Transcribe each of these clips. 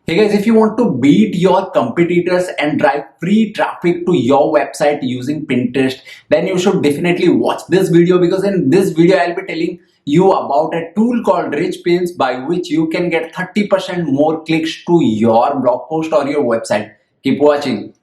Hey guys, if you want to beat your competitors and drive free traffic to your website using Pinterest, then you should definitely watch this video, because in this video I'll be telling you about a tool called Rich Pins by which you can get 30% more clicks to your blog post or your website. Keep watching.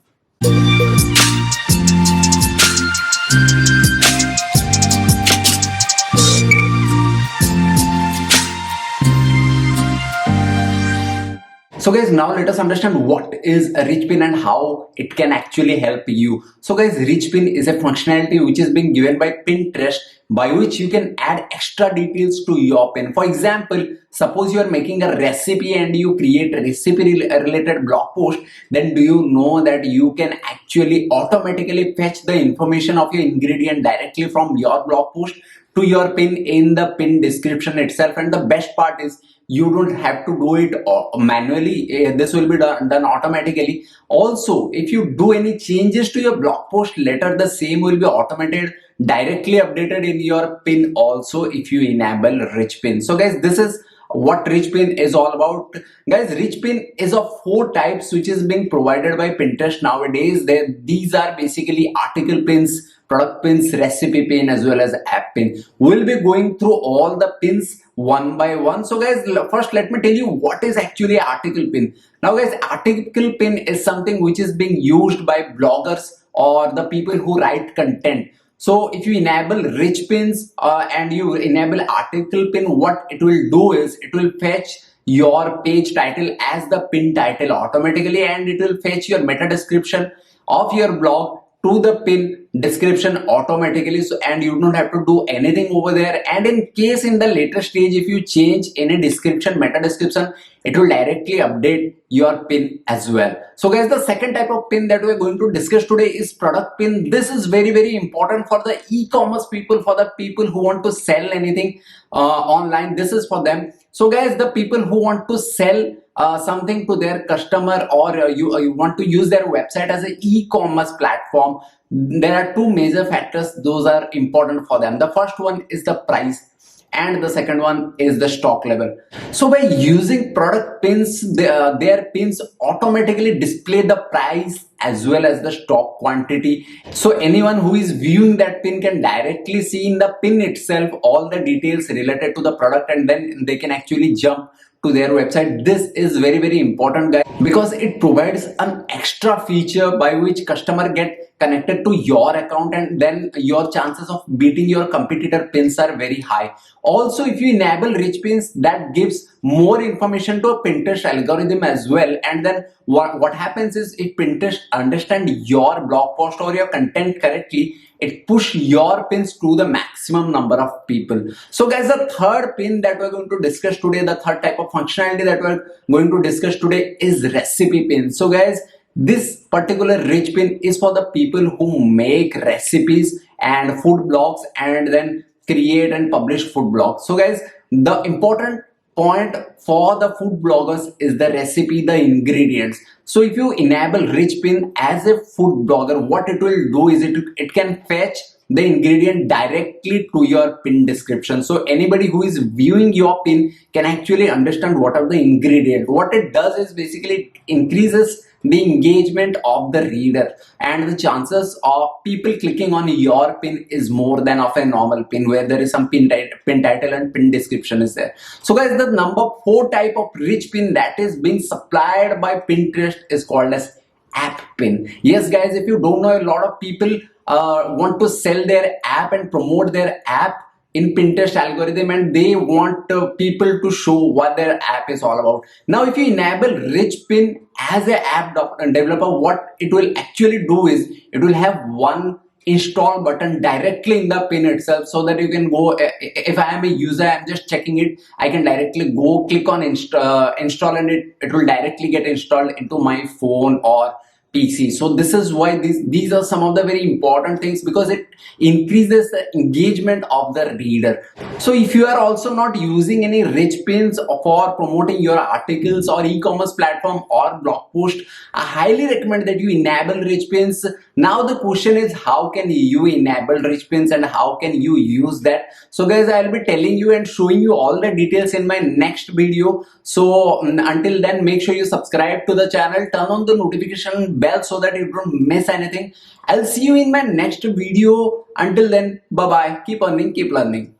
So guys, now let us understand what is a rich pin and how it can actually help you. So guys, rich pin is a functionality which is being given by Pinterest by which you can add extra details to your pin. For example, suppose you are making a recipe and you create a recipe related blog post, then do you know that you can actually automatically fetch the information of your ingredient directly from your blog post to your pin in the pin description itself. And the best part is you don't have to do it manually. This will be done automatically. Also, if you do any changes to your blog post later, the same will be automated, directly updated in your pin also if you enable rich pin. So guys, this is what rich pin is all about. Guys, rich pin is of 4 types which is being provided by Pinterest nowadays. These are basically article pins, product pins, recipe pin, as well as app pin. We'll be going through all the pins one by one. So guys, first let me tell you what is actually article pin. Now guys, article pin is something which is being used by bloggers or the people who write content. So if you enable rich pins and you enable article pin, what it will do is it will fetch your page title as the pin title automatically, and it will fetch your meta description of your blog to the pin description automatically. So, and you don't have to do anything over there. And in case in the later stage, if you change any description, meta description, it will directly update your pin as well. So guys, the second type of pin that we're going to discuss today is product pin. This is very important for the e-commerce people, for the people who want to sell anything online. This is for them. So guys, the people who want to sell something to their customer, or you want to use their website as an e-commerce platform, there are 2 major factors those are important for them. The first one is the price, and the second one is the stock level. So by using product pins, their pins automatically display the price as well as the stock quantity. So anyone who is viewing that pin can directly see in the pin itself all the details related to the product, and then they can actually jump to their website. This is very important, guys, because it provides an extra feature by which customer get connected to your account, and then your chances of beating your competitor pins are very high. Also, if you enable rich pins, that gives more information to a Pinterest algorithm as well. And then what happens is, if Pinterest understand your blog post or your content correctly, it push your pins to the maximum number of people. So guys, the third pin that we're going to discuss today, the third type of functionality that we're going to discuss today is recipe pin. So guys, this particular rich pin is for the people who make recipes and food blogs and then create and publish food blogs. So guys, the important point for the food bloggers is the recipe, the ingredients. So if you enable rich pin as a food blogger, what it will do is it can fetch the ingredient directly to your pin description. So anybody who is viewing your pin can actually understand what are the ingredients. What it does is basically it increases the engagement of the reader, and the chances of people clicking on your pin is more than of a normal pin where there is some pin title and pin description is there. So guys, the number 4 type of rich pin that is being supplied by Pinterest is called as app pin. Yes guys, if you don't know, a lot of people want to sell their app and promote their app in Pinterest algorithm, and they want people to show what their app is all about. Now if you enable rich pin as an app developer, what it will actually do is it will have one install button directly in the pin itself, so that you can go, if I am a user, I'm just checking it, I can directly go click on install, and it will directly get installed into my phone or PC. So this is why these are some of the very important things, because it increases the engagement of the reader. So if you are also not using any rich pins for promoting your articles or e-commerce platform or blog post, I highly recommend that you enable rich pins Now the question is, how can you enable rich pins and how can you use that? So guys, I'll be telling you and showing you all the details in my next video. So until then, make sure you subscribe to the channel, turn on the notification bell so that you don't miss anything. I'll see you in my next video. Until then, bye bye. Keep earning, keep learning.